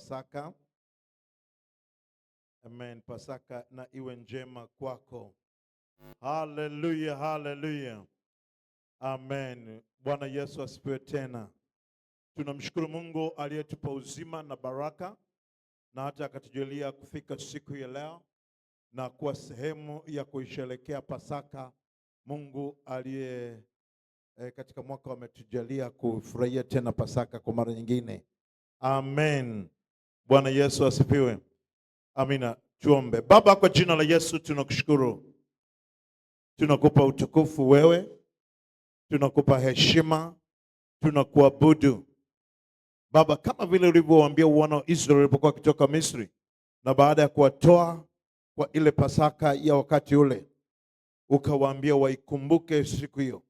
Pasaka. Amen. Pasaka na iwe njema kwako. Hallelujah, hallelujah. Amen. Bwana Yesu asifiwe tena. Tunamshukuru Mungu aliyetupa uzima na baraka na hata akatujalia kufika siku ya leo na kuwa sehemu ya kuisherehekea Pasaka. Mungu aliye katika mwaka ametujalia kufurahia tena Pasaka kwa mara nyingine. Amen. Bwana Yesu asifiwe. Amina. Tuombe. Baba, kwa jina la Yesu tunakushukuru. Tunakupa utukufu wewe. Tunakupa heshima. Tunakuabudu. Baba, kama vile ulivyowaambia wana wa Israeli walipokuwa kutoka Misri, na baada ya kuwatoa kwa ile Pasaka ya wakati ule, ukawaambia waikumbuke siku hiyo.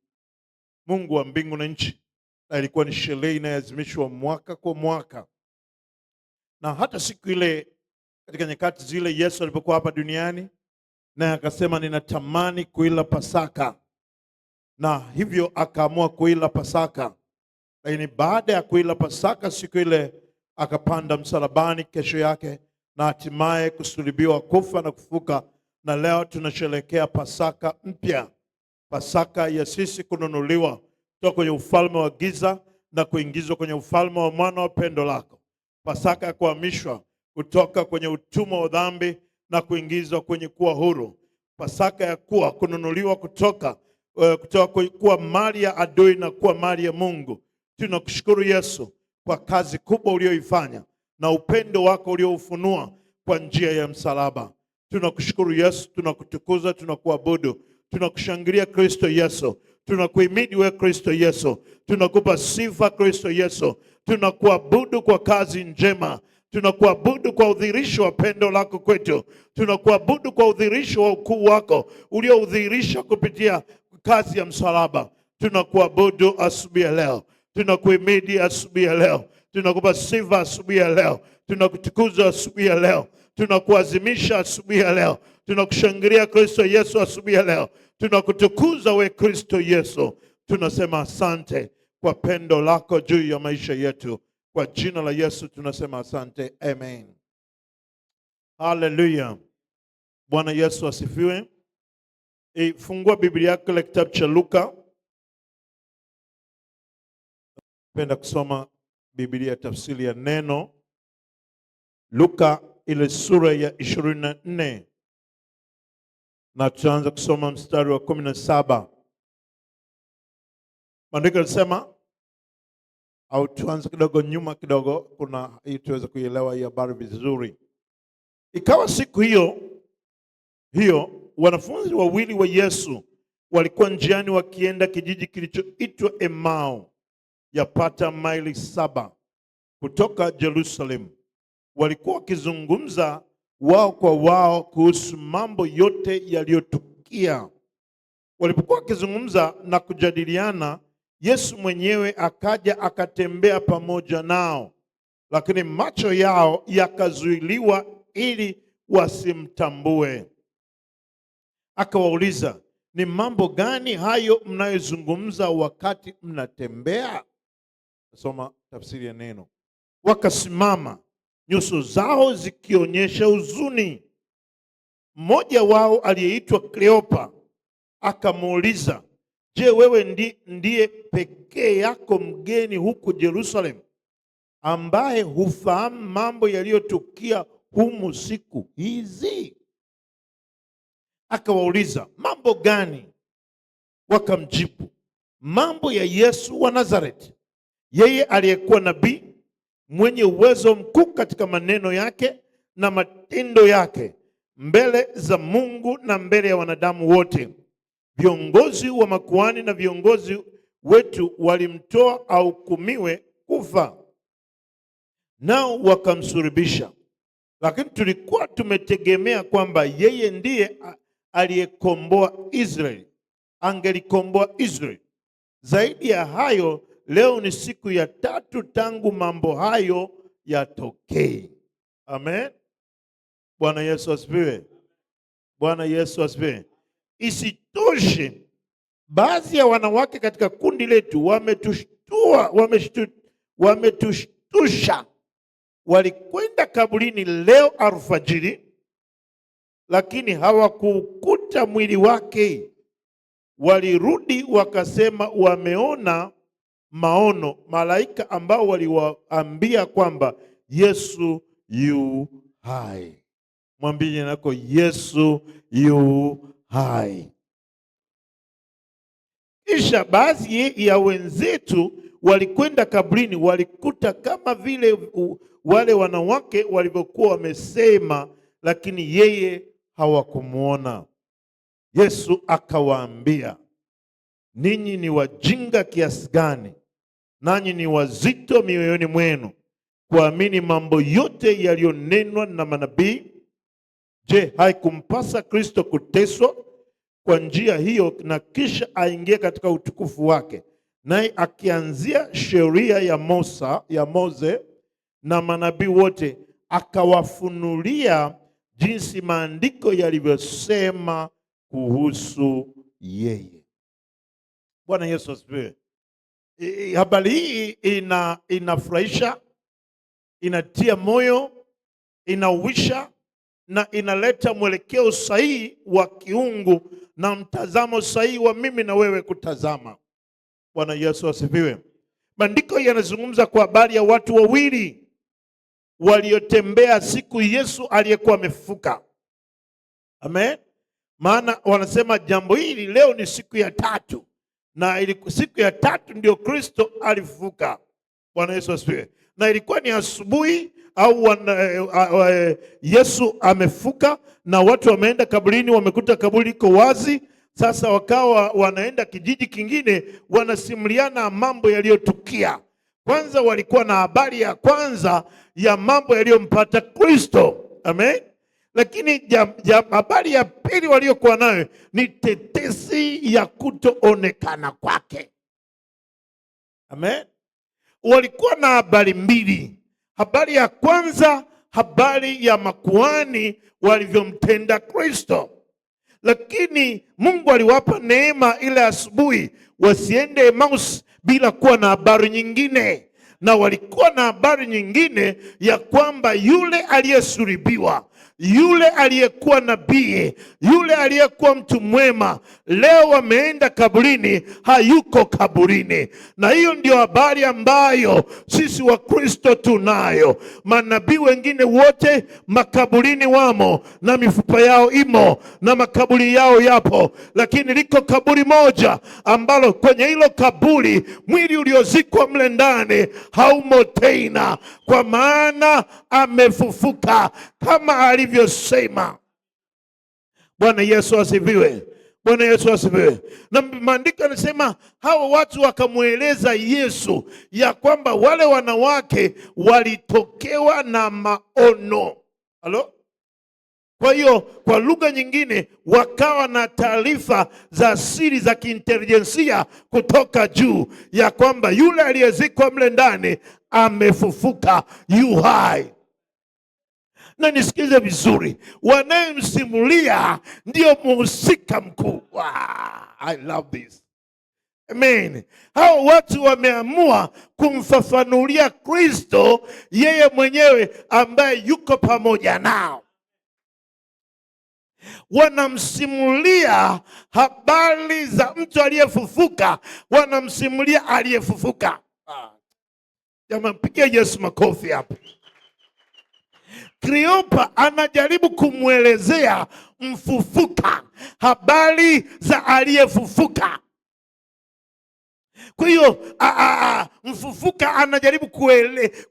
Mungu wa mbingu na nchi, na ilikuwa ni sherehe inayoadhimishwa mwaka kwa mwaka. Na hata siku ile katika nyakati zile Yesu alipokuwa hapa duniani, na akasema ninatamani kuila Pasaka. Na hivyo akaamua kuila Pasaka. Lakini baada ya kuila Pasaka siku ile akapanda msalabani kesho yake na hatimaye kusulubiwa, kufa na kufuka, na leo tunasherehekea Pasaka mpya. Pasaka ya sisi kununuliwa kutoka kwenye ufalme wa giza na kuingizwa kwenye ufalme wa mwana wa pendo lako. Pasaka ya kuhamishwa kutoka kwenye utumwa wa dhambi na kuingizwa kwenye kuwa huru. Pasaka ya kununuliwa kutoka kuwa mali ya adui na kuwa mali ya Mungu. Tunakushukuru Yesu kwa kazi kubwa uliyoifanya na upendo wako ulioufunua kwa njia ya msalaba. Tunakushukuru Yesu, tunakutukuza, tunakuabudu, tunakushangilia Kristo Yesu, tunakuhimidi wewe Kristo Yesu, tunakupa sifa Kristo Yesu, tunakuabudu kwa kazi njema, tunakuabudu kwa udhihirisho wa pendo lako kwetu, tunakuabudu kwa udhihirisho wa ukuu wako ulioudhihirisha kupitia kazi ya msalaba. Tunakuabudu asubuhi ya leo, tunakuhimidi asubuhi ya leo, tunakupa sifa asubuhi ya leo, tunakutukuza asubuhi ya leo, tunakuazimisha asubuhi ya leo, tunakushangilia Kristo Yesu asubuhi ya leo, tunakutukuza we Kristo Yesu. Tunasema asante kwa pendo lako juu ya maisha yetu. Kwa jina la Yesu tunasema asante. Amen. Hallelujah. Bwana Yesu asifiwe. Fungua Biblia yako katika kitabu cha Luka. Napenda kusoma Biblia tafsiri ya neno. Luka ile sura ya 24. Na tutaanza kusoma mstari wa 17. Maandiko yanasema, au tuanze kidogo nyuma kidogo, kuna ili tuweze kuielewa hii habari vizuri. Ikawa siku hiyo wanafunzi wawili wa Yesu walikuwa njiani wakienda kijiji kilichoitwa Emau, yapata maili 7 kutoka Jerusalem. Walikuwa wakizungumza wao kwa wao kuhusu mambo yote yaliyotukia. Walipokuwa wakizungumza na kujadiliana, Yesu mwenyewe akaja akatembea pamoja nao, lakini macho yao yakazuiliwa ili wasimtambue. Akawauliza, ni mambo gani hayo mnayozungumza wakati mnatembea? Soma tafsiri ya neno. Wakasimama, nyuso zao zikionyesha huzuni. Mmoja wao aliyeitwa Kleopa akamuuliza, je, wewe ndiye pekee yako mgeni huku Jerusalem, ambaye hufahamu mambo yaliyotukia humu siku hizi? Akawauliza, mambo gani? Wakamjibu, mambo ya Yesu wa Nazareti, yeye aliyekuwa nabii, mwenye uwezo mkuu katika maneno yake na matendo yake mbele za Mungu na mbele ya wanadamu wote. Viongozi wa makuhani na viongozi wetu walimtoa ahukumiwe kufa, nao wakamsulubisha. Lakini tulikuwa tumetegemea kwamba yeye ndiye aliyekomboa Israeli, angelikomboa Israeli. Zaidi ya hayo, leo ni siku ya 3 tangu mambo hayo yatokee. Amen. Bwana Yesu asifiwe. Bwana Yesu asifiwe. Isitoshe, baadhi ya wanawake katika kundi letu wametushtusha walikwenda kaburini leo alfajiri, lakini hawakukuta mwili wake. Walirudi wakasema wameona maono, malaika ambao waliwaambia kwamba Yesu yu hai. Mwambie nako Yesu yu hai. Kisha baadhi ya wenzetu walikwenda kaburini, walikuta kama vile wale wanawake walivyokuwa wamesema, lakini yeye hawakumuona. Yesu akawaambia, ninyi ni wajinga kiasi gani, nanyi ni wazito mioyoni mwenu kuamini mambo yote yaliyonenwa na manabii. Je, haikumpasa Kristo kuteswa kwa njia hiyo na kisha aingie katika utukufu wake? Naye akianzia sheria ya Mose na manabii wote, akawafunulia jinsi maandiko yalivyosema kuhusu yeye. Bwana Yesu asifiwe. Habari hii inafurahisha, inatia moyo, inauisha na inaleta mwelekeo sahihi wa kiungu na mtazamo sahihi wa mimi na wewe kutazama. Bwana Yesu asifiwe. Maandiko yanazungumza kwa habari ya watu wawili waliotembea siku Yesu aliyekuwa amefufuka. Amen. Maana wanasema jambo hili leo ni siku ya tatu, na siku ya tatu ndio Kristo alifufuka. Bwana Yesu asifiwe. Na ilikuwa ni asubuhi au Yesu amefuka na watu wameenda kaburini, wamekuta kaburi liko wazi. Sasa wakawa wanaenda kijiji kingine, wanasimuliana mambo yaliyotukia. Kwanza walikuwa na habari ya kwanza ya mambo yaliyompata Kristo. Amen. Lakini habari ya pili waliokuwa nayo ni tetesi ya kutoonekana kwake. Amen. Walikuwa na habari mbili. Habari ya kwanza, habari ya makuhani walivyomtenda Kristo. Lakini Mungu aliwapa neema ile asubuhi wasiende Emmaus bila kuwa na habari nyingine. Na walikuwa na habari nyingine ya kwamba yule aliyesulubiwa, yule aliyekuwa nabii, yule aliyekuwa mtu mwema, leo wameenda kaburini, hayuko kaburini. Na hiyo ndio habari ambayo sisi wa Kristo tunayo. Manabii wengine wote makaburini wamo na mifupa yao imo na makaburi yao yapo, lakini liko kaburi moja ambalo kwenye hilo kaburi mwili uliozikwa mle ndani haumo tena, kwa maana amefufuka kama alivyosema. Bwana Yesu asifiwe. Bwana Yesu asifiwe. Na maandiko yanasema hawa watu wakamweleza Yesu ya kwamba wale wanawake walitokewa na maono. Halo? Kwa hiyo kwa lugha nyingine wakawa na taarifa za siri za kiintelijensia kutoka juu ya kwamba yule aliyezikwa mle ndani amefufuka, yu hai. Na nisikize vizuri, wanayemsimulia ndio mhusika mkuu. I love this. Amen. Hao watu wameamua kumfafanulia Kristo yeye mwenyewe ambaye yuko pamoja nao. Wanamsimulia habari za mtu aliyefufuka, wanamsimulia aliyefufuka. Jamaa, mpigie Yesu makofi hapo. Kleopa anajaribu kumwelezea mfufuka habari za aliyefufuka. Kwa hiyo mfufuka anajaribu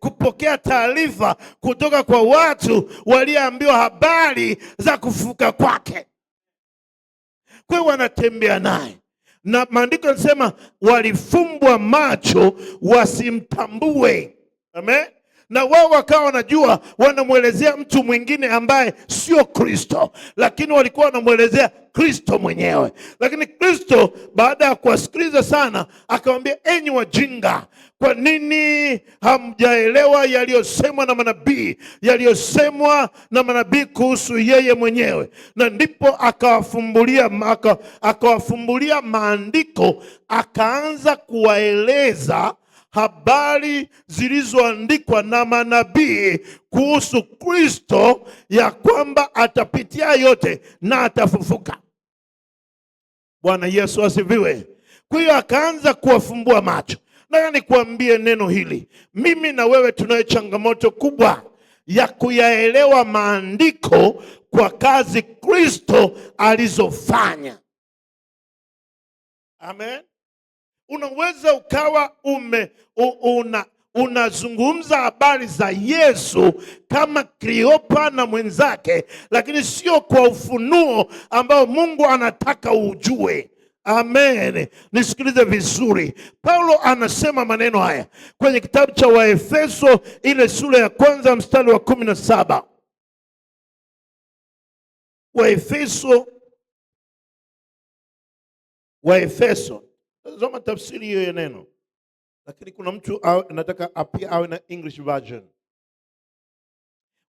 kupokea taarifa kutoka kwa watu walioambiwa habari za kufufuka kwake. Kwa hiyo wanatembea naye, na maandiko yanasema walifumbwa macho wasimtambue. Amen. Na wao wakawa wanajua wanamwelezea mtu mwingine ambaye sio Kristo, lakini walikuwa wanamwelezea Kristo mwenyewe. Lakini Kristo baada ya kuwasikiliza sana akamwambia, enyi wajinga, kwa nini hamjaelewa yaliyosemwa na manabii, yaliyosemwa na manabii kuhusu yeye mwenyewe? Na ndipo akawafumbulia maandiko, akaanza kuwaeleza habari zilizoandikwa na manabii kuhusu Kristo, ya kwamba atapitia yote na atafufuka. Bwana Yesu asifiwe. Kwa hiyo akaanza kuwafumbua macho. Nataka nikuambie neno hili, mimi na wewe tunayo changamoto kubwa ya kuyaelewa maandiko kwa kazi Kristo alizofanya. Amen. Unaweza ukawa unazungumza habari za Yesu kama Kleopa na mwenzake, lakini sio kwa ufunuo ambao Mungu anataka ujue. Amen. Nisikilize vizuri. Paulo anasema maneno haya kwenye kitabu cha Waefeso ile sura ya 1 mstari wa 17. Waefeso. Soma tafsiri hiyo ya neno. Lakini kuna mtu anataka pia awe na English version.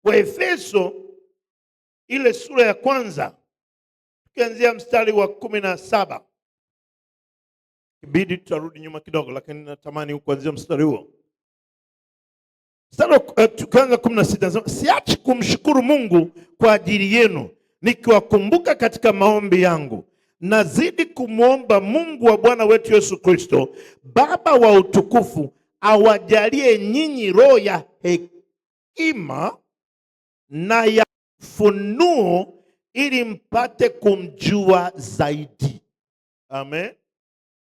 Waefeso ile sura ya 1 tukianzia mstari wa 17. Ibidi tutarudi nyuma kidogo, lakini natamani kuanzia mstari huo. Mstari tukianza 16, siachi kumshukuru Mungu kwa ajili yenu, nikiwakumbuka katika maombi yangu. Nazidi kumwomba Mungu wa Bwana wetu Yesu Kristo, Baba wa utukufu, awajalie nyinyi roho ya hekima na ya ufunuo, ili mpate kumjua zaidi. Amen.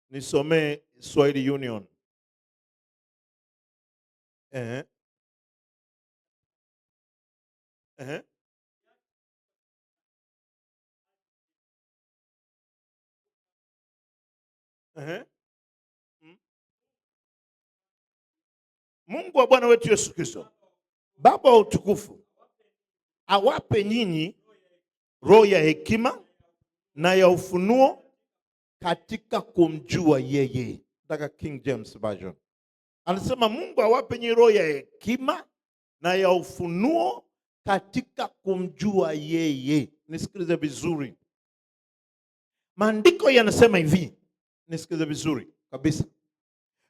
Nisomee Swahili Union. Mungu wa Bwana wetu Yesu Kristo, Baba wa utukufu, awape nyinyi roho ya hekima na ya ufunuo katika kumjua yeye. Nataka King James Version. Anasema Mungu awape nyinyi roho ya hekima na ya ufunuo katika kumjua yeye. Nisikilize vizuri. Maandiko yanasema hivi. Nisikilize vizuri kabisa.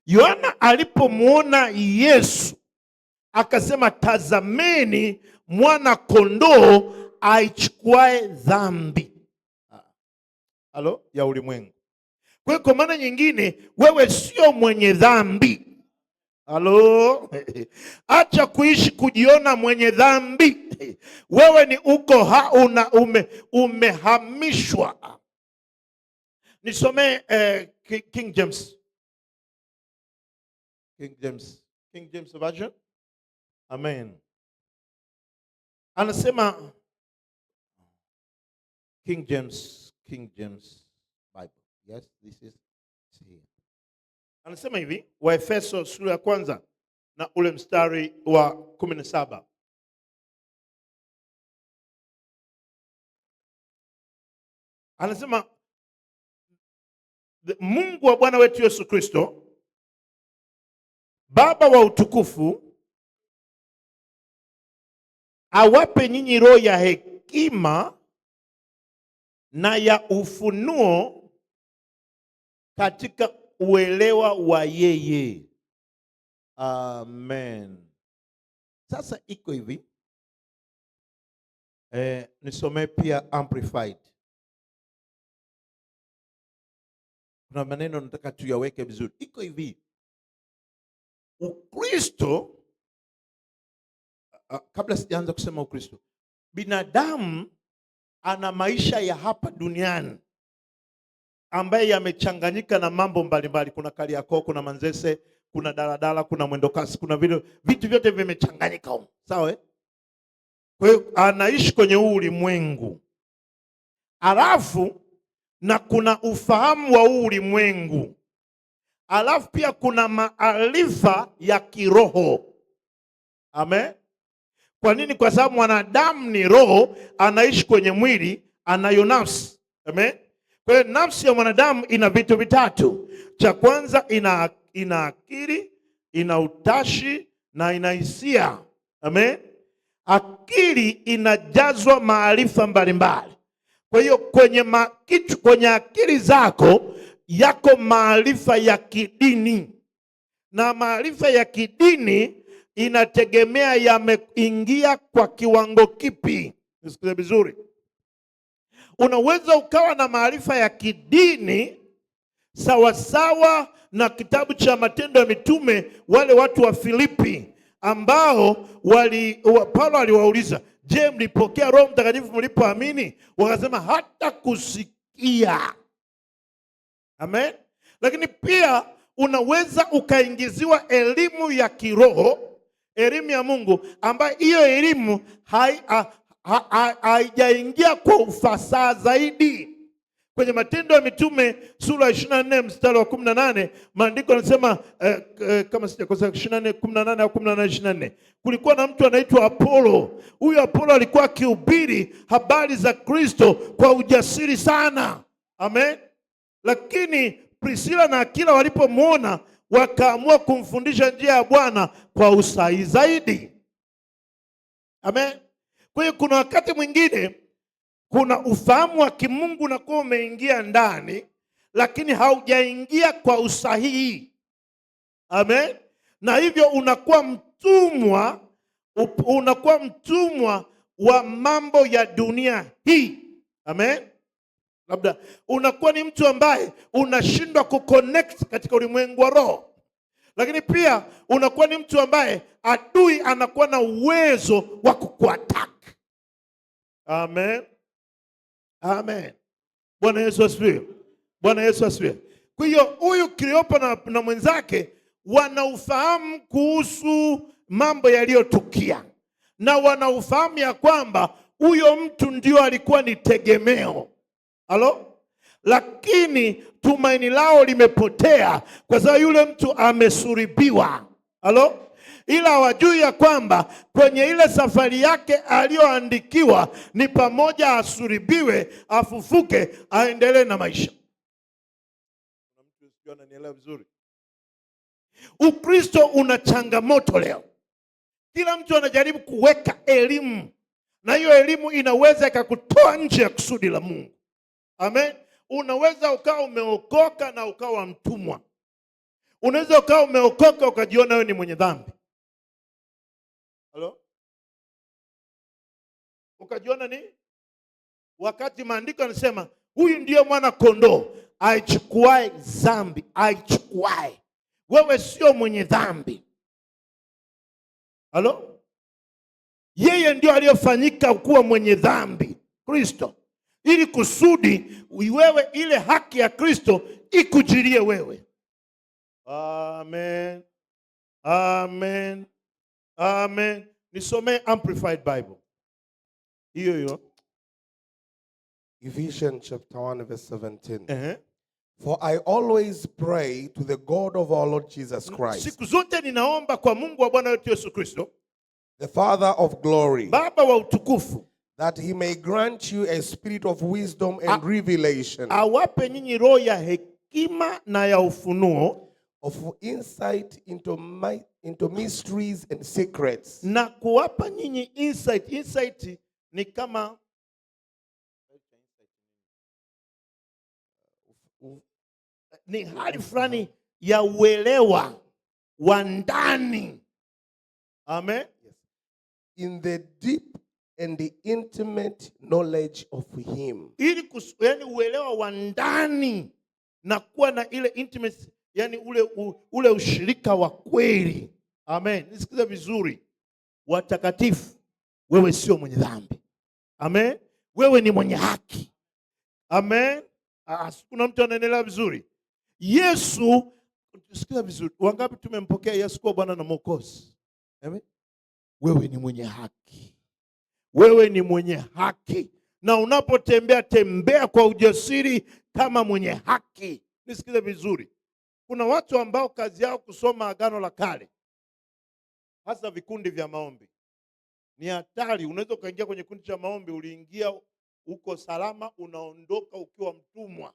Yohana alipomuona Yesu akasema, tazameni mwana kondoo aichukuae dhambi ya ulimwengu. Kwa hiyo kwa maana nyingine, wewe sio mwenye dhambi. Acha kuishi kujiona mwenye dhambi. Wewe ni umehamishwa. Nisomee King James Version. Amen. Anasema King James Bible. Yes, this is here. Anasema hivi, Waefeso sura ya 1 na ule mstari wa 17. Anasema Mungu wa Bwana wetu Yesu Kristo, Baba wa utukufu, awape nyinyi roho ya hekima na ya ufunuo katika uelewa wa yeye. Amen. Sasa iko hivi. Nisomee pia Amplified. Kuna maneno nataka tuyaweke vizuri. Iko hivi. Ukristo, kabla sijaanza kusema Ukristo, binadamu ana maisha ya hapa duniani ambaye yamechanganyika na mambo mbalimbali. Kuna Kariakoo, kuna Manzese, kuna daladala, kuna mwendokasi, kuna vitu vyote vimechanganyika huko. Sawa? Kwa hiyo anaishi kwenye huu ulimwengu. Alafu na kuna ufahamu wa huu ulimwengu. Alafu pia kuna maarifa ya kiroho. Amen. Kwa nini? Kwa sababu mwanadamu ni roho, anaishi kwenye mwili, anayo nafsi. Amen. Kwa hiyo nafsi ya mwanadamu ina vitu vitatu. Cha kwanza ina akili, ina utashi na ina hisia. Amen. Akili inajazwa maarifa mbalimbali. Kwa hiyo kwenye akili zako yako maarifa ya kidini. na maarifa ya kidini inategemea yameingia kwa kiwango kipi. Nisikize vizuri. Unaweza ukawa na maarifa ya kidini sawasawa na kitabu cha Matendo ya Mitume, wale watu wa Filipi ambao Paulo aliwauliza, je, mlipokea Roho Mtakatifu mlipoamini? Wakasema hata kusikia. Amen. Lakini pia unaweza ukaingiziwa elimu ya kiroho, elimu ya Mungu, ambayo hiyo elimu haijaingia kwa ufasaha zaidi. Kwenye Matendo ya Mitume sura 24 mstari wa 18, maandiko yanasema kama sijakosea 24:18 au 18:24, kulikuwa na mtu anaitwa Apolo. Huyu Apolo alikuwa akihubiri habari za Kristo kwa ujasiri sana. Amen. Lakini Priscilla na Akila walipomwona, wakaamua kumfundisha njia ya Bwana kwa usahihi zaidi. Amen. Kwa hiyo kuna wakati mwingine kuna ufahamu wa kimungu unakuwa umeingia ndani, lakini haujaingia kwa usahihi. Amen. Na hivyo unakuwa mtumwa wa mambo ya dunia hii. Amen. Labda unakuwa ni mtu ambaye unashindwa kuconnect katika ulimwengu wa roho. Lakini pia unakuwa ni mtu ambaye adui anakuwa na uwezo wa kukuattack. Amen. Amen. Bwana Yesu asifiwe. Bwana Yesu asifiwe. Kwa hiyo huyu Kleopa na mwenzake wanaufahamu kuhusu mambo yaliyotukia, na wanaufahamu ya kwamba huyo mtu ndio alikuwa ni tegemeo. Halo? Lakini tumaini lao limepotea kwa sababu yule mtu amesulubiwa. Halo? Ila hawajui ya kwamba kwenye ile safari yake aliyoandikiwa ni pamoja asulubiwe, afufuke, aendelee na maisha. Unanielewa vizuri? Ukristo una changamoto leo. Kila mtu anajaribu kuweka elimu, na hiyo elimu inaweza ikakutoa nje ya kusudi la Mungu. Amen. Unaweza ukawa umeokoka na ukawa mtumwa. Unaweza ukawa umeokoka ukajiona wewe ni mwenye dhambi. Halo? Ukajiona ni? Wakati maandiko yanasema huyu ndiyo mwana kondoo aichukuae dhambi, aichukuae. Wewe sio mwenye dhambi. Halo? Yeye ndio aliyofanyika kuwa mwenye dhambi, Kristo, ili kusudi wewe ile haki ya Kristo ikujirie wewe. Amen. Amen. Amen. Nisome Amplified Bible. Hiyo. Ephesians chapter 1 verse 17. For I always pray to the God of our Lord Jesus Christ. Siku zote ninaomba kwa Mungu wa Bwana wetu Yesu Kristo, the Father of glory, Baba wa utukufu, that he may grant you a spirit of wisdom and revelation, awape nyinyi roho ya hekima na ya ufunuo, of insight into mysteries and secrets. Na kuwapa nyinyi insight. Insight ni kama ni hali fulani ya uelewa wa ndani. Amen. In the deep and the intimate knowledge of him. Ili yani uelewa wa ndani na kuwa na ile intimacy, yani ule ushirika wa kweli. Amen. Nisikize vizuri. Watakatifu, wewe sio mwenye dhambi. Amen. Wewe ni mwenye haki. Amen. Kuna mtu anaendelea vizuri. Yesu, sikiza vizuri. Wangapi tumempokea Yesu kwa Bwana na Mwokozi? Amen. Wewe ni mwenye haki. Wewe ni mwenye haki. Na unapotembea, tembea kwa ujasiri kama mwenye haki. Nisikize vizuri. Kuna watu ambao kazi yao kusoma Agano la Kale, hasa vikundi vya maombi. Ni hatari. Unaweza ukaingia kwenye kikundi cha maombi, uliingia uko salama, unaondoka ukiwa mtumwa.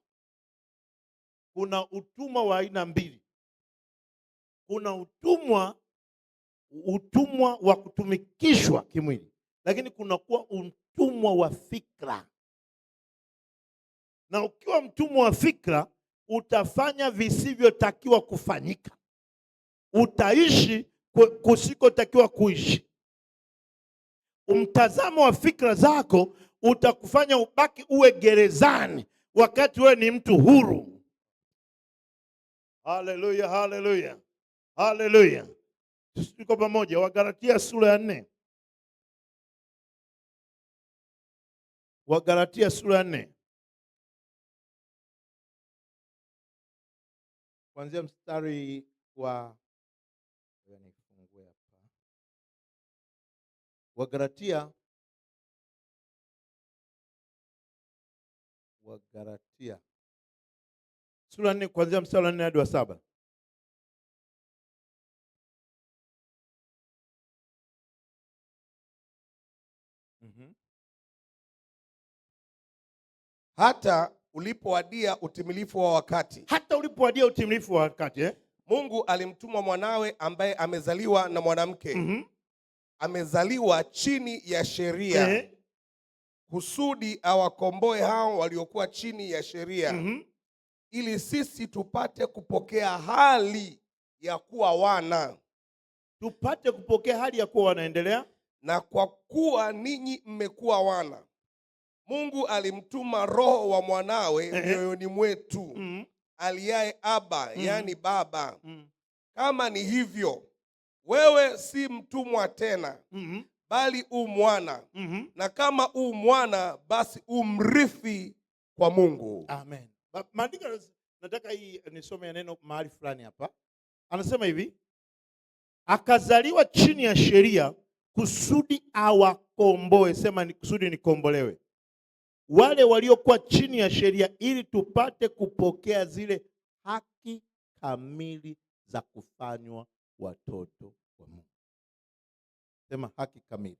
Kuna utumwa wa aina mbili. Kuna utumwa wa kutumikishwa kimwili, lakini kuna kuwa utumwa wa fikra. Na ukiwa mtumwa wa fikra, utafanya visivyotakiwa kufanyika. utaishi kusikotakiwa kuishi. Mtazamo wa fikra zako utakufanya ubaki uwe gerezani wakati wewe ni mtu huru. Haleluya, haleluya, haleluya. Tuko pamoja. Wagalatia sura ya 4. Wagalatia sura ya 4. Kuanzia mstari wa Wagalatia sura ya 4 kuanzia mstari wa 4 hadi wa 7. Hata ulipowadia utimilifu wa wakati. Hata ulipowadia utimilifu wa wakati, Mungu alimtuma mwanawe ambaye amezaliwa na mwanamke. Amezaliwa chini ya sheria. Kusudi awakomboe hao waliokuwa chini ya sheria. Ili sisi tupate kupokea hali ya kuwa wana. Tupate kupokea hali ya kuwa wanaendelea. Na kwa kuwa ninyi mmekuwa wana, Mungu alimtuma roho wa mwanawe mioyoni mwetu, aliaye Aba, yani Baba. Kama ni hivyo, wewe si mtumwa tena, bali u mwana. Na kama u mwana, basi umrithi kwa Mungu. Amen. Maandiko, nataka hii nisome neno mahali fulani hapa. Anasema hivi: akazaliwa chini ya sheria kusudi awakomboe. Sema ni kusudi nikombolewe wale waliokuwa chini ya sheria, ili tupate kupokea zile haki kamili za kufanywa watoto wa Mungu. Sema haki kamili.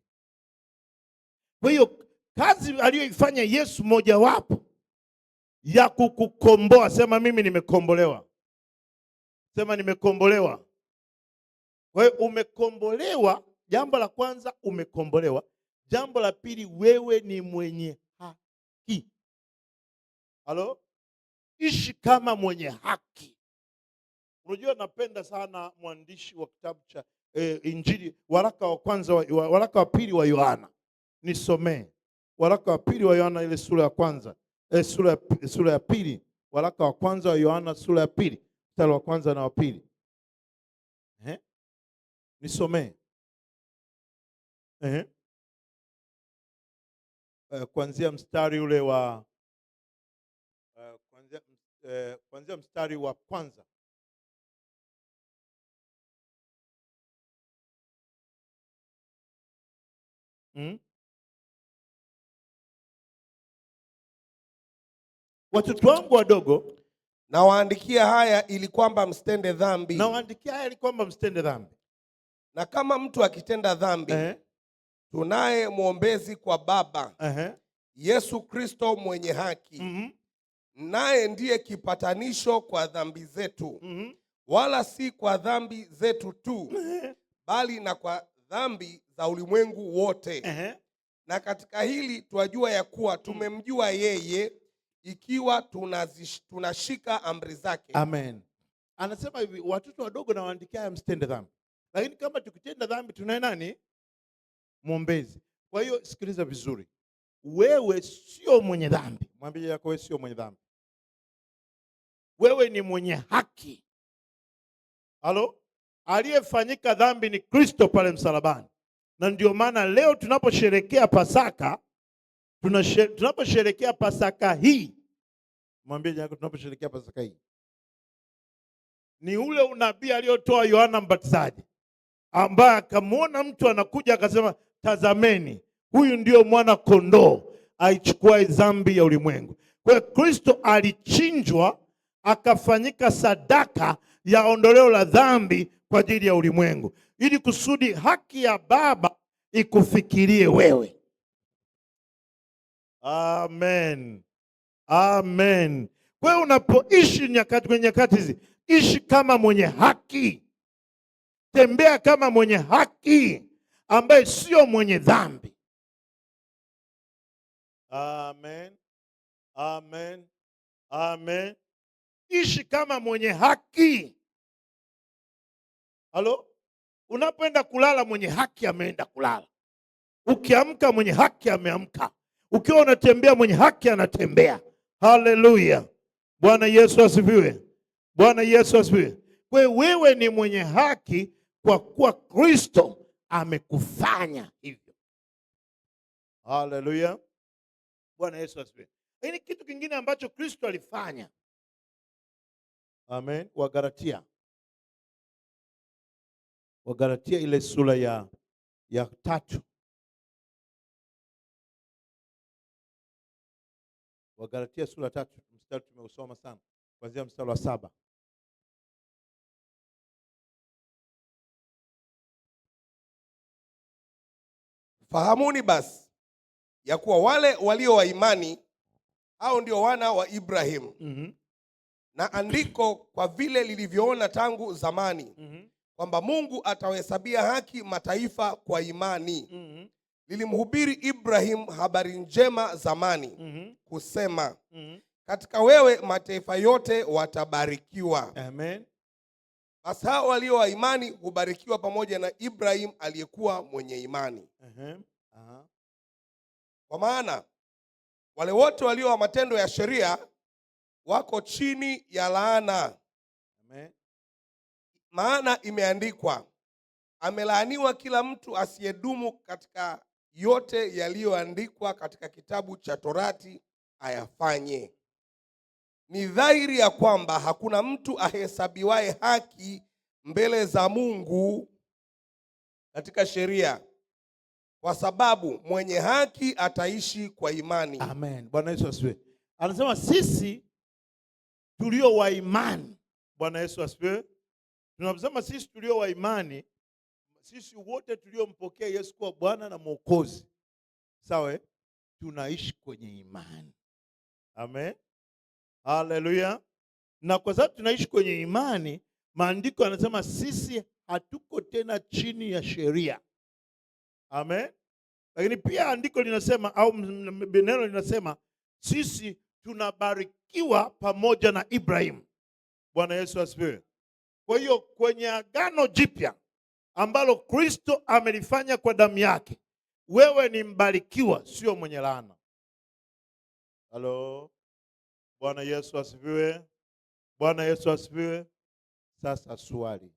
Kwa hiyo kazi aliyoifanya Yesu mojawapo ya kukukomboa. Sema mimi nimekombolewa. Sema nimekombolewa. Kwa hiyo umekombolewa. Jambo la kwanza, umekombolewa. Jambo la pili, wewe ni mwenye haki. Halo? Ishi kama mwenye haki. Unajua, napenda sana mwandishi wa kitabu cha Injili, waraka wa pili wa Yohana. Nisomee waraka wa pili wa Yohana, ile sura ya kwanza, sura ya pili, waraka wa kwanza wa Yohana sura ya pili, mstari wa kwanza na wa pili. Nisomee. Kuanzia mstari ule wa kuanzia mstari wa kwanza. Watoto wangu wadogo, nawaandikia haya ili kwamba msitende dhambi. Nawaandikia haya ili kwamba msitende dhambi. Na kama mtu akitenda dhambi, tunaye mwombezi kwa Baba, Yesu Kristo mwenye haki. Naye ndiye kipatanisho kwa dhambi zetu, wala si kwa dhambi zetu tu, bali na kwa dhambi za ulimwengu wote. Na katika hili twajua ya kuwa tumemjua yeye, ikiwa tunashika amri zake. Amen. Anasema hivi, watoto wadogo nawaandikia haya msitende dhambi. Lakini kama tukitenda dhambi, tunaye nani? Mwombezi. Kwa hiyo sikiliza vizuri, wewe sio mwenye dhambi. Mwambie yako, wewe sio mwenye dhambi, wewe ni mwenye haki. Halo? Aliyefanyika dhambi ni Kristo pale msalabani. Na ndio maana leo tunaposherekea Pasaka, tunaposherekea Pasaka hii, mwambie yako, tunaposherekea Pasaka hii ni ule unabii aliotoa Yohana Mbatizaji, ambaye akamwona mtu anakuja akasema, tazameni, huyu ndio mwana kondoo aichukua dhambi ya ulimwengu. Kwa hiyo Kristo alichinjwa akafanyika sadaka ya ondoleo la dhambi kwa ajili ya ulimwengu, ili kusudi haki ya Baba ikufikirie wewe. Amen. Amen. Kwa hiyo unapoishi kwenye nyakati hizi, ishi kama mwenye haki. Tembea kama mwenye haki ambaye sio mwenye dhambi. Amen. Amen. Amen. Ishi kama mwenye haki. Halo? Unapoenda kulala mwenye haki ameenda kulala. Ukiamka mwenye haki ameamka. Ukiwa unatembea mwenye haki anatembea. Haleluya. Bwana Yesu asifiwe. Bwana Yesu asifiwe. Wewe ni mwenye haki kwa kuwa Kristo amekufanya hivyo. Haleluya. Bwana Yesu asifiwe. Lakini kitu kingine ambacho Kristo alifanya. Amen. Wagalatia ile sura ya 3. Wagalatia sura 3, mstari tumeusoma sana kuanzia mstari wa 7. Fahamuni basi ya kuwa wale walio wa imani hao ndio wana wa Ibrahimu. Na andiko kwa vile lilivyoona tangu zamani kwamba Mungu atawahesabia haki mataifa kwa imani. Lilimhubiri Ibrahim habari njema zamani kusema, katika wewe mataifa yote watabarikiwa. Amen. Basi hao walio wa imani hubarikiwa pamoja na Ibrahim aliyekuwa mwenye imani. Kwa maana wale wote walio wa matendo ya sheria wako chini ya laana. Amen. Maana imeandikwa, amelaaniwa kila mtu asiyedumu katika yote yaliyoandikwa katika kitabu cha Torati ayafanye. Ni dhahiri ya kwamba hakuna mtu ahesabiwaye haki mbele za Mungu katika sheria, kwa sababu mwenye haki ataishi kwa imani. Amen. Bwana Yesu asifiwe. Anasema sisi tulio wa imani. Bwana Yesu asifiwe. Tunaposema sisi tulio wa imani, sisi wote tuliompokea Yesu kuwa Bwana na Mwokozi, sawa, tunaishi kwenye imani. Amen. Haleluya. Na kwa sababu tunaishi kwenye imani, maandiko yanasema sisi hatuko tena chini ya sheria. Amen. Lakini pia andiko linasema au neno linasema sisi tunabarikiwa pamoja na Ibrahim. Bwana Yesu asifiwe. Kwa hiyo kwenye agano jipya ambalo Kristo amelifanya kwa damu yake, wewe ni mbarikiwa, sio mwenye laana. Halo. Bwana Yesu asifiwe. Bwana Yesu asifiwe. Sasa swali,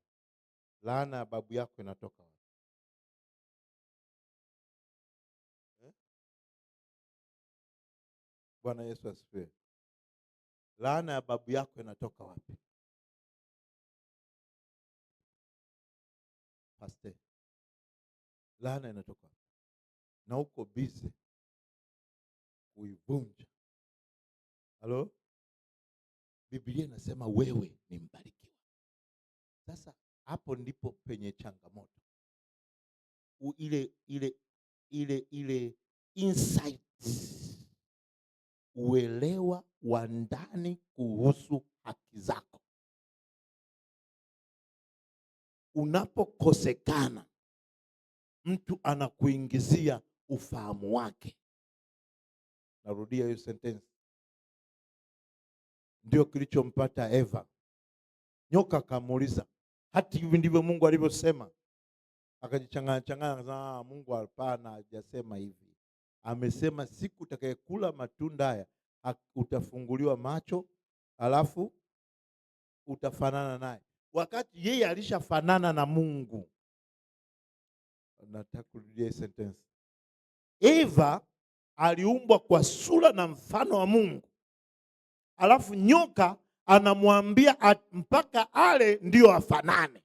laana ya babu yako inatoka wapi? Bwana Yesu asifiwe. Laana ya babu yako inatoka wapi? Pastor, laana inatoka wapi? Na uko busy kuivunja. Halo? Biblia inasema wewe ni mbarikiwa. Sasa hapo ndipo penye changamoto. Ile insight, uelewa wa ndani kuhusu haki zako. Unapokosekana, mtu anakuingizia ufahamu wake. Narudia hiyo sentence. Ndio kilichompata Eva. Nyoka akamuuliza, hati hivi ndivyo Mungu alivyosema? Akajichanganya akasema, Mungu hapana, hajasema hivi. Amesema siku utakayekula matunda haya utafunguliwa macho, alafu utafanana naye. Wakati yeye alishafanana na Mungu. Nataka kurudia sentence. Eva aliumbwa kwa sura na mfano wa Mungu. Alafu nyoka anamwambia mpaka ale ndio afanane.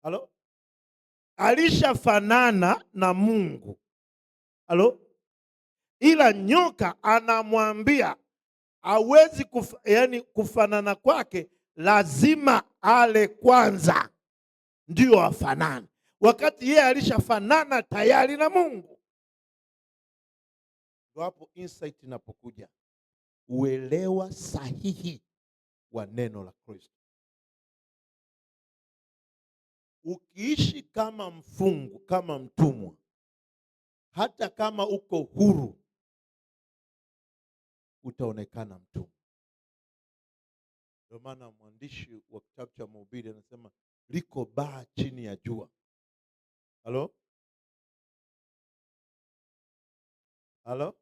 Halo? Alishafanana na Mungu. Halo? Ila nyoka anamwambia hawezi kufanana kwake, lazima ale kwanza ndio afanane. Wakati yeye alishafanana tayari na Mungu. Ndio hapo insight inapokuja. Uelewa sahihi wa neno la Kristo. Ukiishi kama mfungu, kama mtumwa, hata kama uko huru, utaonekana mtumwa. Ndio maana mwandishi wa kitabu cha Mhubiri anasema liko baa chini ya jua. Halo? Halo?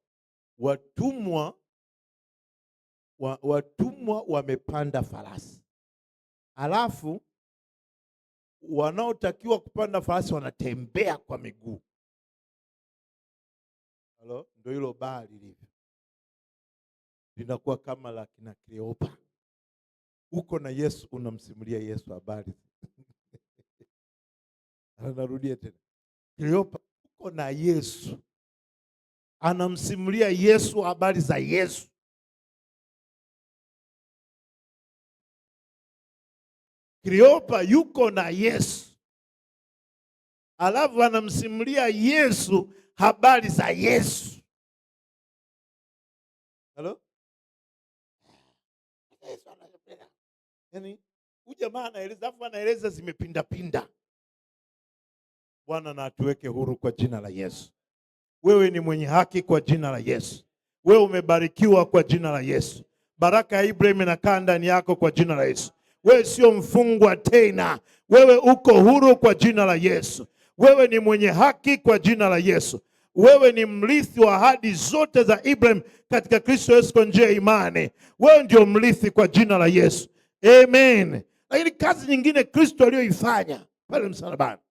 Watumwa wamepanda farasi, alafu wanaotakiwa kupanda farasi wanatembea kwa miguu. Halo? Ndio hilo baa lilivyo, linakuwa kama la kina Kleopa. Uko na Yesu, unamsimulia Yesu habari. Anarudia tena, Kleopa uko na Yesu, anamsimulia Yesu habari za Yesu. Kleopa yuko na Yesu, alafu anamsimulia Yesu habari za Yesu. Halo? Yaani huyu jamaa anaeleza, alafu anaeleza zimepinda pinda. Bwana na atuweke huru kwa jina la Yesu. Wewe ni mwenye haki kwa jina la Yesu. Wewe umebarikiwa kwa jina la Yesu. Baraka ya Ibrahim inakaa ndani yako kwa jina la Yesu. Wewe sio mfungwa tena. Wewe uko huru kwa jina la Yesu. Wewe ni mwenye haki kwa jina la Yesu. Wewe ni mrithi wa ahadi zote za Ibrahim katika Kristo Yesu kwa njia ya imani. Wewe ndio mrithi kwa jina la Yesu. Amen. Lakini kazi nyingine Kristo aliyoifanya pale msalabani,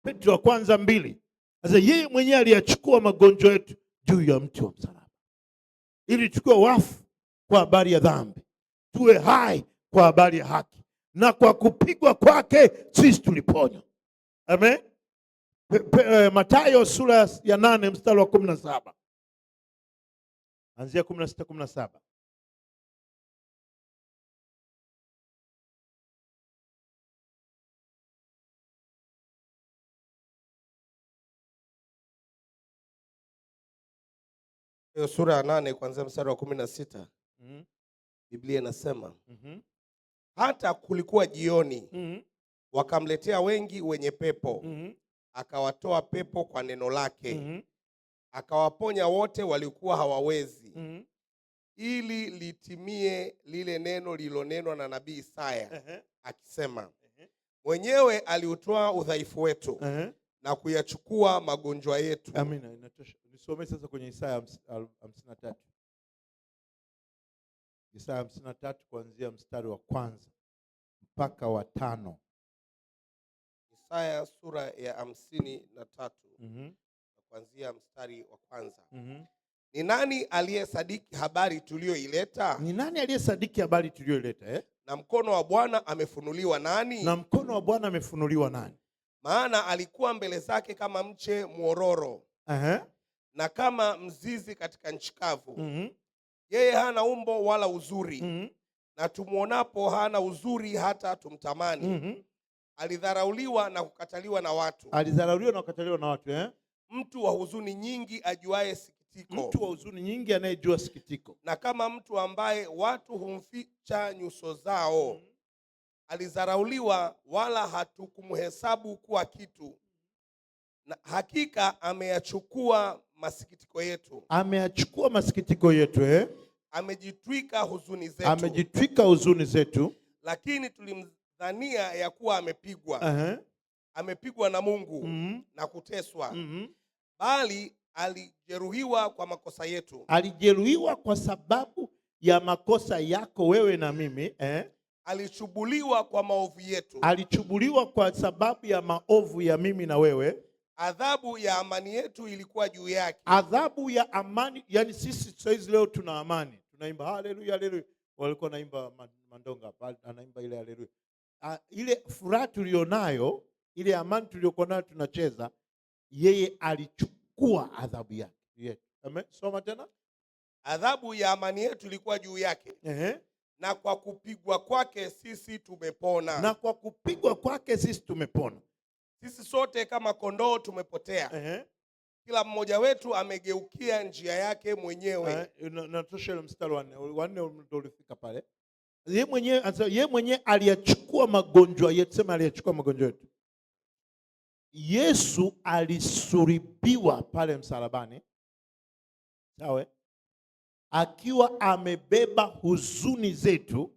Petro wa kwanza 2, sasa yeye mwenyewe aliyachukua magonjwa yetu juu ya mti wa msalaba, ili tukiwa wafu kwa habari ya dhambi tuwe hai kwa habari ya haki, na kwa kupigwa kwake sisi tuliponywa. Amen. Mathayo sura ya 8 mstari wa 17. Anzia 16-17. Hiyo sura ya 8 kuanzia mstari wa 16. Biblia inasema hata kulikuwa jioni, wakamletea wengi wenye pepo, akawatoa pepo kwa neno lake, akawaponya wote walikuwa hawawezi, ili litimie lile neno lililonenwa na nabii Isaya akisema, mwenyewe aliutoa udhaifu wetu na kuyachukua magonjwa yetu. Amina, inatosha. Nisome sasa kwenye Isaya 53. Isaya 53 kuanzia mstari wa 1 mpaka wa 5. Isaya sura ya 53 kuanzia mstari wa 1. Ni nani aliyesadiki habari tuliyoileta? Ni nani aliyesadiki habari tuliyoileta? Na mkono wa Bwana amefunuliwa nani? Na mkono wa Bwana amefunuliwa nani? Maana alikuwa mbele zake kama mche mwororo, na kama mzizi katika nchi kavu. Yeye hana umbo wala uzuri, na tumuonapo hana uzuri hata tumtamani. Alidharauliwa na kukataliwa na watu. Alidharauliwa na kukataliwa na watu, Mtu wa huzuni nyingi ajuaye sikitiko. Mtu wa huzuni nyingi anayejua sikitiko. Na kama mtu ambaye watu humficha nyuso zao. Alidharauliwa wala hatukumhesabu kuwa kitu. Na hakika ameyachukua masikitiko yetu. Ameyachukua masikitiko yetu, Amejitwika huzuni zetu. Amejitwika huzuni zetu. Lakini tulimdhania ya kuwa amepigwa. Amepigwa na Mungu na kuteswa. Bali alijeruhiwa kwa makosa yetu. Alijeruhiwa kwa sababu ya makosa yako wewe na mimi, Alichubuliwa kwa maovu yetu. Alichubuliwa kwa sababu ya maovu ya mimi na wewe. Adhabu ya amani yetu ilikuwa juu yake. Adhabu ya amani, yani sisi saizi leo tuna amani. Tunaimba haleluya haleluya. Walikuwa naimba Mandonga, anaimba ile haleluya. Ile furaha tulionayo, ile amani tuliokuwa nayo tunacheza, yeye alichukua adhabu yake. Amen. Soma tena. Adhabu ya amani yetu ilikuwa juu yake. Na kwa kupigwa kwake sisi tumepona. Na kwa kupigwa kwake sisi tumepona. Sisi sote kama kondoo tumepotea. Kila mmoja wetu amegeukia njia yake mwenyewe. Natosha ile mstari wa 4 ndio ulifika pale. Yeye mwenyewe aliyachukua magonjwa yetu. Sema aliyachukua magonjwa yetu. Yesu alisulubiwa pale msalabani. Sawa? Akiwa amebeba huzuni zetu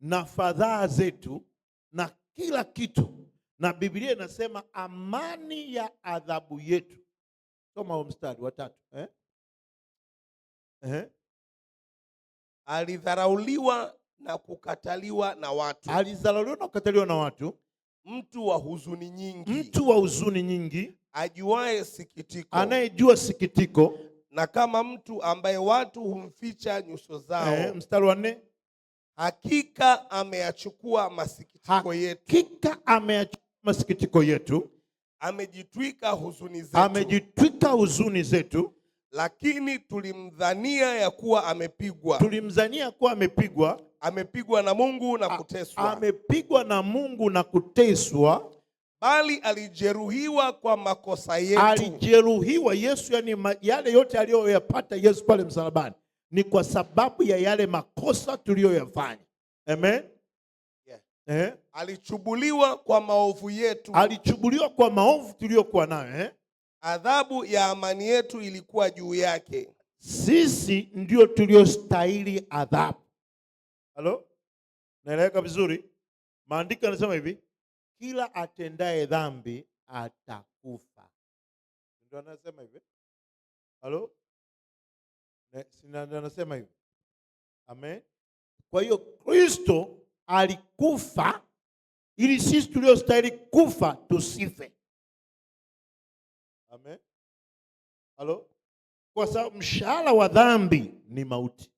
na fadhaa zetu na kila kitu, na Biblia inasema amani ya adhabu yetu. Soma huo mstari wa 3. Alidharauliwa na kukataliwa na watu. Alidharauliwa na kukataliwa na watu. Mtu wa huzuni nyingi. Mtu wa huzuni nyingi. Ajuaye sikitiko. Anayejua sikitiko. Na kama mtu ambaye watu humficha nyuso zao. Mstari wa 4. Hakika ameyachukua masikitiko yetu. Hakika ameyachukua masikitiko yetu. Amejitwika huzuni zetu. Amejitwika huzuni zetu. Lakini tulimdhania ya kuwa amepigwa. Tulimdhania kuwa amepigwa. Amepigwa na Mungu na kuteswa. Amepigwa na Mungu na kuteswa. Bali alijeruhiwa kwa makosa yetu. Alijeruhiwa Yesu, yani yale yote aliyoyapata Yesu pale msalabani ni kwa sababu ya yale makosa tuliyoyafanya. Amen. Yeah. Alichubuliwa kwa maovu yetu. Alichubuliwa kwa maovu tuliyokuwa nayo. Adhabu ya amani yetu ilikuwa juu yake. Sisi ndio tuliostahili adhabu. Halo? Naeleweka vizuri? Maandiko yanasema hivi, kila atendaye dhambi atakufa. Ndio anasema hivi. Halo? Ndio anasema hivi. Amen. Kwa hiyo Kristo alikufa ili sisi tuliostahili kufa tusife. Amen. Halo? Kwa sababu mshahara wa dhambi ni mauti.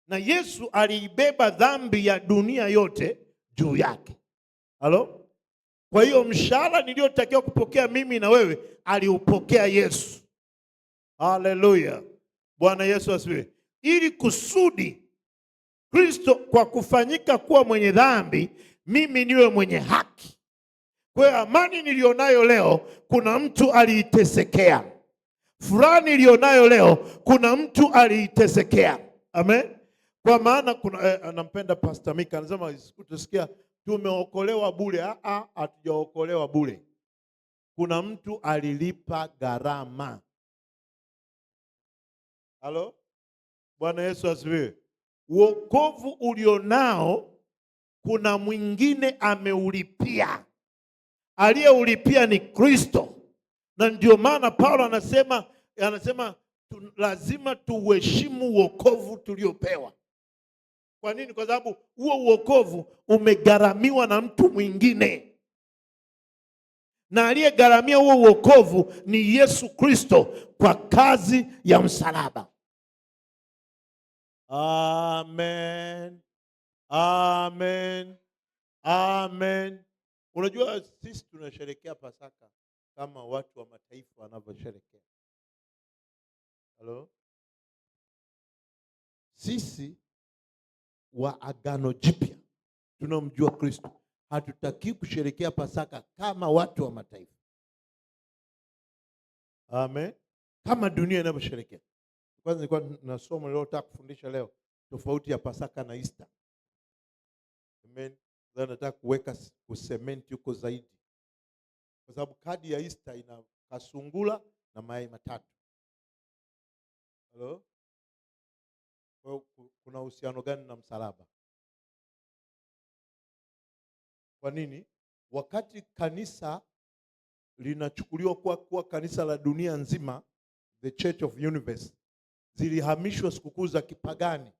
Na Yesu aliibeba dhambi ya dunia yote juu yake. Halo? Kwa hiyo mshahara niliotakiwa kupokea mimi na wewe aliupokea Yesu. Haleluya. Bwana Yesu asifiwe. Ili kusudi Kristo kwa kufanyika kuwa mwenye dhambi, mimi niwe mwenye haki. Kwa hiyo amani nilionayo leo, kuna mtu aliitesekea. Furaha nilionayo leo, kuna mtu aliitesekea. Amen. Kwa maana kuna anampenda Pastor Mika, anasema utasikia tumeokolewa bure. Hatujaokolewa bure. Kuna mtu alilipa gharama. Halo? Bwana Yesu asifiwe. Wokovu ulionao kuna mwingine ameulipia. Aliyeulipia ni Kristo. Na ndio maana Paulo anasema lazima tuheshimu wokovu tuliopewa. Kwa nini? Kwa sababu huo wokovu umegharamiwa na mtu mwingine. Na aliyegharamia huo wokovu ni Yesu Kristo kwa kazi ya msalaba. Amen. Amen. Amen. Unajua sisi tunasherehekea Pasaka kama watu wa mataifa wanavyosherehekea. Halo? Sisi wa Agano Jipya tunamjua Kristo, hatutaki kusherehekea Pasaka kama watu wa mataifa. Amen. Kama dunia inavyosherehekea. Kwanza nilikuwa na somo leo nataka kufundisha leo, tofauti ya Pasaka na Easter. Amen. Sasa nataka kuweka kusementi huko zaidi. Kwa sababu kadi ya Easter ina kasungula na mayai matatu. Hello? Kuna uhusiano gani na msalaba? Kwa nini? Wakati kanisa linachukuliwa kuwa kanisa la dunia nzima, the Church of Universe, zilihamishwa sikukuu za kipagani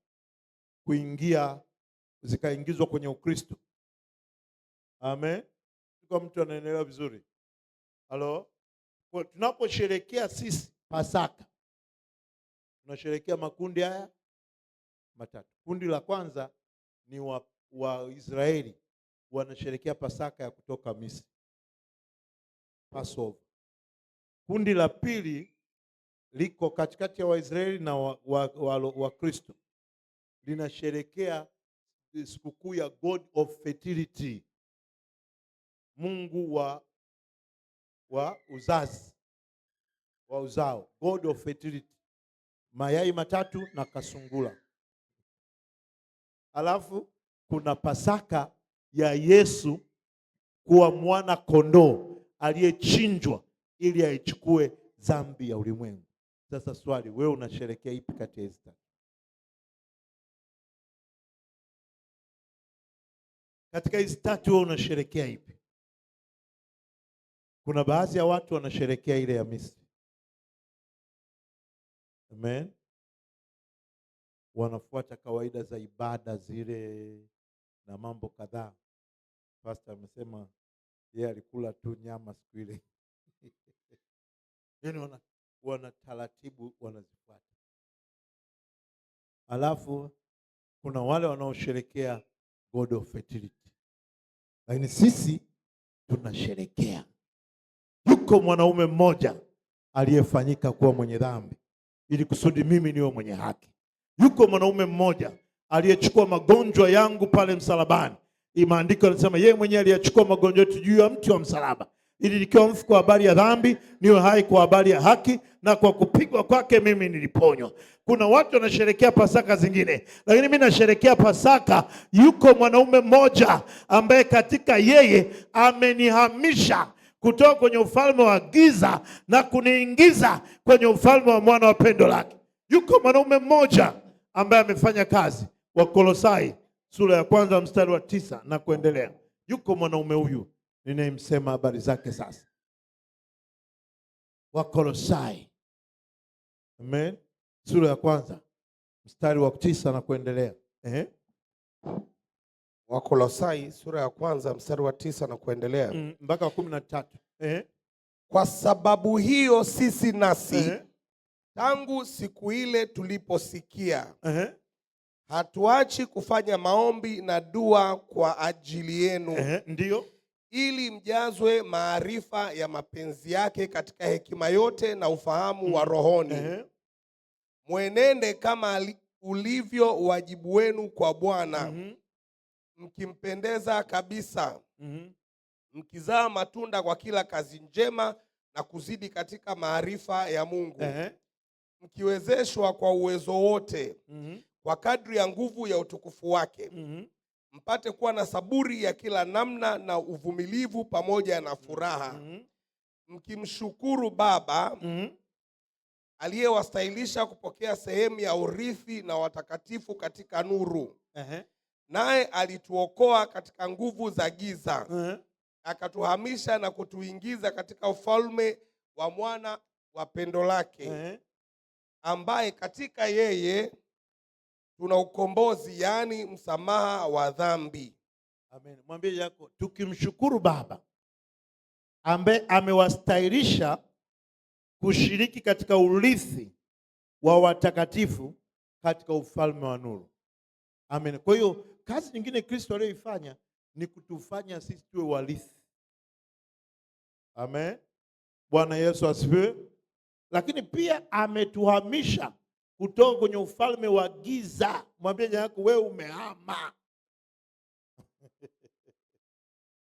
zikaingizwa kwenye Ukristo. Amen. Kwa mtu anaelewa vizuri. Halo? Kwa tunaposherehekea sisi Pasaka, tunasherehekea makundi haya matatu. Kundi la kwanza ni wa Israeli, wanasherehekea Pasaka ya kutoka Misri, Passover. Kundi la pili liko katikati ya Waisraeli na Wakristo, linasherehekea sikukuu ya God of Fertility, Mungu wa uzazi, wa uzao, God of Fertility, mayai matatu na kasungula. Alafu kuna Pasaka ya Yesu kuwa mwana kondoo aliyechinjwa ili aichukue dhambi ya ulimwengu. Sasa swali, wewe unasherehekea ipi kati ya hizi? Katika hizi tatu wewe unasherekea ipi? Kuna baadhi ya watu wanasherekea ile ya Misri. Amen. Wanafuata kawaida za ibada zile na mambo kadhaa. Pastor amesema yeye alikula tu nyama siku ile. Yaani wana taratibu wanazifuata. Alafu kuna wale wanaosherekea God of fertility. Lakini sisi tunasherekea yuko mwanaume mmoja aliyefanyika kuwa mwenye dhambi ili kusudi mimi niwe mwenye haki. Yuko mwanaume mmoja aliyechukua magonjwa yangu pale msalabani. Maandiko yanasema yeye mwenyewe aliyachukua magonjwa yetu juu ya mti wa msalaba, ili nikiwa mfu kwa habari ya dhambi niwe hai kwa habari ya haki, na kwa kupigwa kwake mimi niliponywa. Kuna watu wanasherekea Pasaka zingine, lakini mimi nasherekea Pasaka. Yuko mwanaume mmoja ambaye katika yeye amenihamisha kutoka kwenye ufalme wa giza na kuniingiza kwenye ufalme wa mwana wa pendo lake. Yuko mwanaume mmoja ambaye amefanya kazi. Wakolosai sura ya 1 mstari wa 9 na kuendelea. Yuko mwanaume huyu ninayemsema habari zake sasa. Wakolosai, amen, sura ya 1 mstari wa 9 na kuendelea. Wakolosai sura ya 1 mstari wa 9 na kuendelea mpaka 13. Kwa sababu hiyo sisi nasi tangu siku ile tuliposikia hatuachi kufanya maombi na dua kwa ajili yenu, ndio ili mjazwe maarifa ya mapenzi yake katika hekima yote na ufahamu wa rohoni, mwenende kama ulivyo wajibu wenu kwa Bwana, mkimpendeza kabisa, mkizaa matunda kwa kila kazi njema na kuzidi katika maarifa ya Mungu, mkiwezeshwa kwa uwezo wote kwa kadri ya nguvu ya utukufu wake, mpate kuwa na saburi ya kila namna na uvumilivu pamoja na furaha, mkimshukuru Baba aliyewastahilisha kupokea sehemu ya urithi na watakatifu katika nuru. Naye alituokoa katika nguvu za giza, akatuhamisha na kutuingiza katika ufalme wa mwana wa pendo lake, ambaye katika yeye tuna ukombozi, yaani msamaha wa dhambi. Amen. Mwambie yako, tukimshukuru Baba ambaye amewastahilisha kushiriki katika urithi wa watakatifu katika ufalme wa nuru. Amen. Kwa hiyo kazi nyingine Kristo aliyoifanya ni kutufanya sisi tuwe warithi. Amen. Bwana Yesu asifiwe. Lakini pia ametuhamisha kutoka kwenye ufalme wa giza. Mwambie yako, wewe umehama.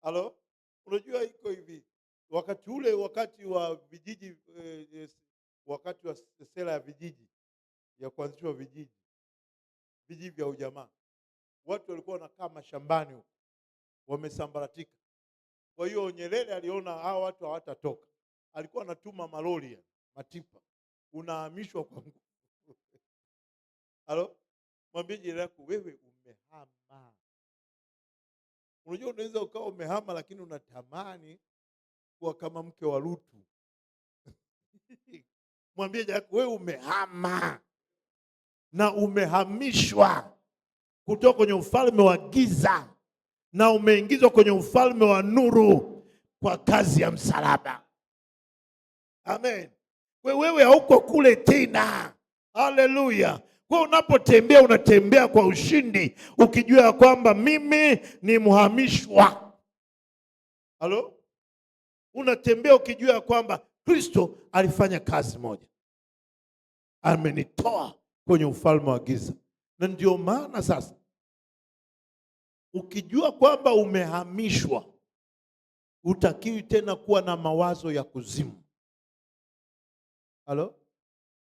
Halo? Unajua iko hivi. Wakati ule, wakati wa vijiji, wakati wa sera ya vijiji, ya kuanzishwa vijiji vya ujamaa, watu walikuwa wanakaa mashambani huko, wamesambaratika. Kwa hiyo Nyerere aliona hao watu hawatatoka, alikuwa anatuma malori, matipa, unahamishwa kwa nguvu. Halo? Mwambie jirani yako, wewe umehama. Unajua unaweza ukawa umehama lakini unatamani kuwa kama mke wa Lutu. Mwambie jirani yako, wewe umehama na umehamishwa kutoka kwenye ufalme wa giza na umeingizwa kwenye ufalme wa nuru kwa kazi ya msalaba. Amen. Wewe hauko kule tena. Haleluya. Kwa unapotembea unatembea kwa ushindi, ukijua kwamba mimi ni mhamishwa. Halo? Unatembea ukijua kwamba Kristo alifanya kazi moja, amenitoa kwenye ufalme wa giza. Na ndio maana sasa ukijua kwamba umehamishwa, utakiwi tena kuwa na mawazo ya kuzimu. Halo?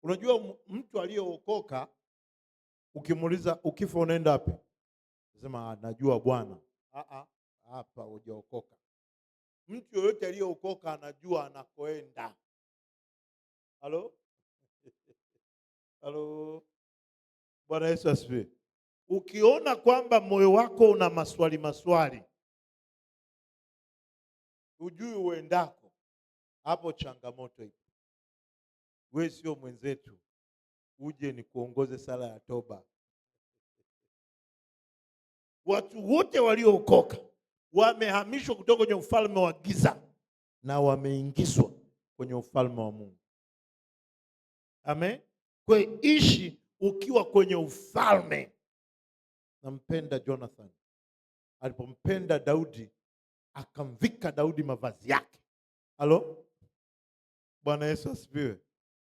Unajua mtu aliyeokoka ukimuuliza ukifa unaenda wapi? Anasema najua Bwana. Hapa hujaokoka. Mtu yoyote aliyeokoka anajua anakoenda. Halo? Halo? Bwana Yesu asifiwe. Ukiona kwamba moyo wako una maswali, hujui uendako, hapo changamoto ipo. Wewe sio mwenzetu, uje ni kuongoze sala ya toba. Watu wote waliookoka wamehamishwa kutoka kwenye ufalme wa giza na wameingizwa kwenye ufalme wa Mungu. Amen. Kwa hiyo ishi ukiwa kwenye ufalme. Nampenda Jonathan. Alipompenda Daudi, akamvika Daudi mavazi yake. Halo? Bwana Yesu asifiwe.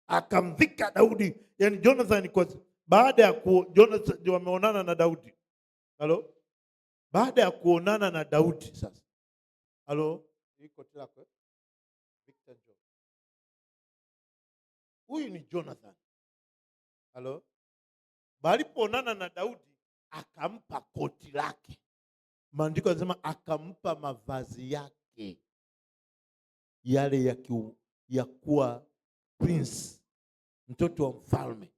Akamvika Daudi. Yaani Jonathan kwa baada ya Jonathan wameonana na Daudi. Halo? Baada ya kuonana na Daudi sasa. Halo? Iko tilako. Victor John. Huyu ni Jonathan. Halo? Balipoonana na Daudi, akampa koti lake. Maandiko yanasema akampa mavazi yake yale ya kuwa prince, mtoto wa mfalme,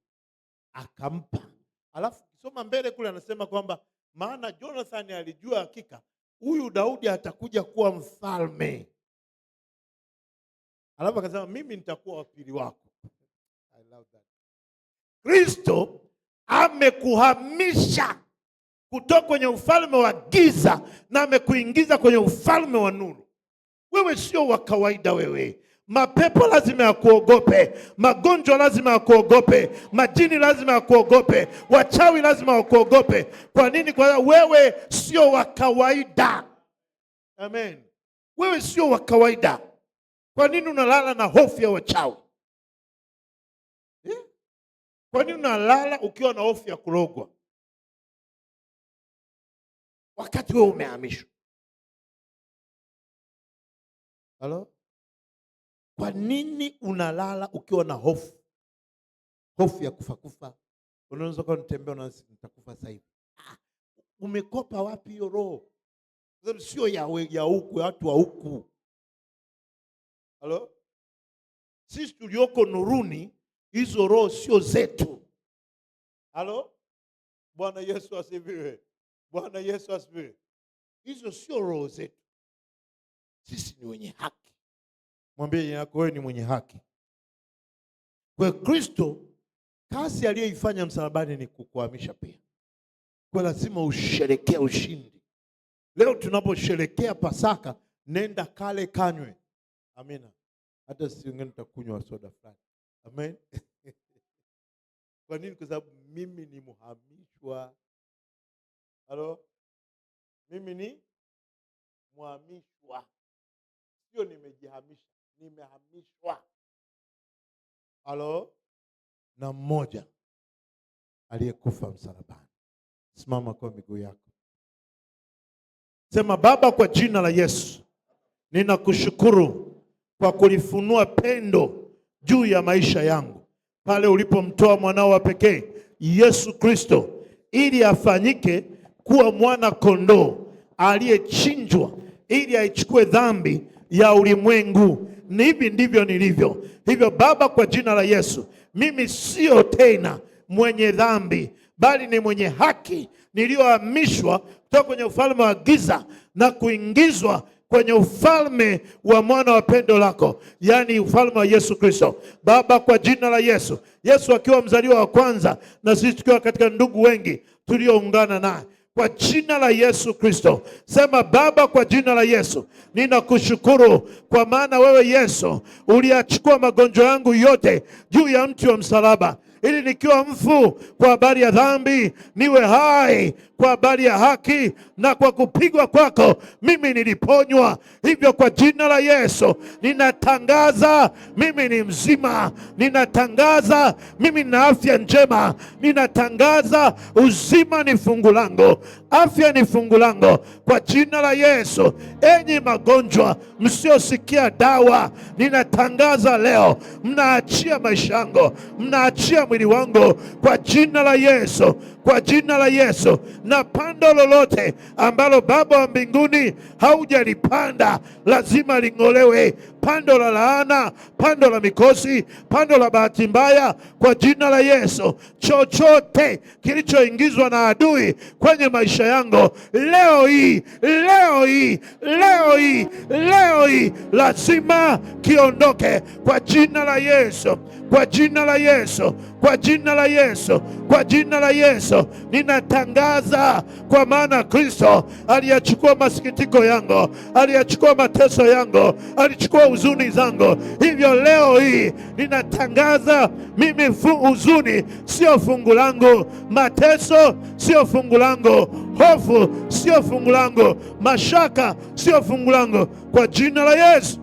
akampa. Alafu kisoma mbele kule anasema kwamba maana Jonathan alijua hakika huyu Daudi atakuja kuwa mfalme. Alafu akasema mimi nitakuwa wa pili wako. I love that. Kristo amekuhamisha kutoka kwenye ufalme wa giza na amekuingiza kwenye ufalme wa nuru. Wewe sio wa kawaida wewe. Mapepo lazima yakuogope, magonjwa lazima yakuogope, majini lazima yakuogope, wachawi lazima wakuogope. Kwa nini? Kwa sababu wewe sio wa kawaida. Amen. Wewe sio wa kawaida. Kwa nini unalala na hofu ya wachawi? Kwa nini unalala ukiwa na hofu ya kurogwa wakati wewe umehamishwa? Halo? Kwa nini unalala ukiwa na hofu? Hofu ya kufa. Unaweza kwa nitembea na nitakufa sasa hivi. Umekopa wapi hiyo roho? Sio ya huku, ya watu wa huku. Halo? Sisi tulioko nuruni, hizo roho sio zetu. Halo? Bwana Yesu asifiwe. Bwana Yesu asifiwe. Hizo sio roho zetu. Sisi ni wenye haki. Mwambie yako wewe ni mwenye haki. Kwa Kristo kazi aliyoifanya msalabani ni kukuhamisha pia. Kwa lazima usherekee ushindi. Leo tunaposherekea Pasaka, nenda kale kanywe. Amina. Hata si wengine tutakunywa soda fulani. Amen. Kwa nini? Kwa sababu mimi ni muhamishwa. Halo? Mimi ni muhamishwa. Sio nimejihamisha, nimehamishwa. Halo? Na mmoja aliyekufa msalabani. Simama kwa miguu yako. Sema, Baba, kwa jina la Yesu, ninakushukuru kwa kulifunua pendo juu ya maisha yangu. Pale ulipomtoa mwanao wa pekee Yesu Kristo ili afanyike kuwa mwana kondoo aliyechinjwa ili aichukue dhambi ya ulimwengu. Ni hivi ndivyo nilivyo. Hivyo Baba, kwa jina la Yesu, mimi sio tena mwenye dhambi, bali ni mwenye haki, niliyohamishwa kutoka kwenye ufalme wa giza na kuingizwa kwenye ufalme wa mwana wa pendo lako, yaani ufalme wa Yesu Kristo. Baba, kwa jina la Yesu, Yesu akiwa mzaliwa wa kwanza na sisi tukiwa katika ndugu wengi tulioungana naye, kwa jina la Yesu Kristo, sema, Baba, kwa jina la Yesu, ninakushukuru kwa maana wewe Yesu uliachukua magonjwa yangu yote juu ya mti wa msalaba, ili nikiwa mfu kwa habari ya dhambi niwe hai kwa habari ya haki, na kwa kupigwa kwako mimi niliponywa. Hivyo kwa jina la Yesu ninatangaza mimi ni mzima, ninatangaza mimi nina afya njema, ninatangaza uzima ni fungu langu, afya ni fungu langu kwa jina la Yesu. Enyi magonjwa msiosikia dawa, ninatangaza leo mnaachia maisha yangu, mnaachia mwili wangu kwa jina la Yesu, kwa jina la Yesu. Na pando lolote ambalo Baba wa mbinguni haujalipanda lazima ling'olewe pando la laana, pando la mikosi, pando la bahati mbaya, kwa jina la Yesu. Chochote kilichoingizwa na adui kwenye maisha yangu leo hii lazima kiondoke kwa jina la Yesu, kwa jina la Yesu, kwa jina la Yesu, kwa jina la Yesu. Ninatangaza, kwa maana Kristo aliyachukua masikitiko yangu, aliyachukua mateso yangu, alichukua huzuni zangu. Hivyo leo hii ninatangaza, mimi huzuni sio fungu langu, mateso sio fungu langu, hofu sio fungu langu, mashaka sio fungu langu, kwa jina la Yesu,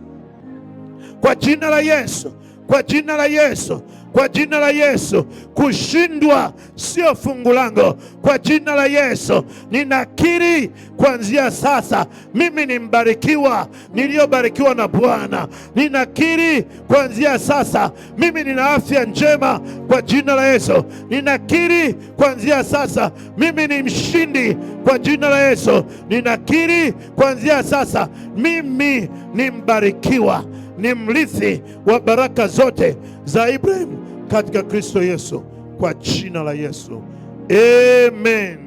kwa jina la Yesu, kwa jina la Yesu, kwa jina la Yesu. Kushindwa sio fungu langu, kwa jina la Yesu. Ninakiri kuanzia sasa mimi ni mbarikiwa, niliyobarikiwa na Bwana. Ninakiri kuanzia sasa mimi nina afya njema, kwa jina la Yesu. Ninakiri kuanzia sasa mimi ni mshindi, kwa jina la Yesu. Ninakiri kuanzia sasa mimi ni mbarikiwa, ni mrithi wa baraka zote za Ibrahim katika Kristo Yesu, kwa jina la Yesu. Amen.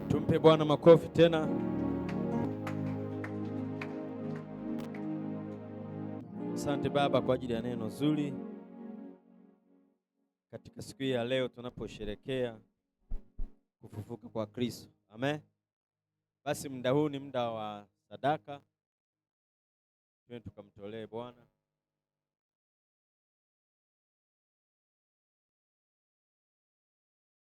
Tumpe Bwana makofi tena. Asante Baba kwa ajili ya neno zuri katika siku ya leo tunaposherekea kufufuka kwa Kristo. Amen. Basi muda huu ni muda wa sadaka. Tuende tukamtolee Bwana.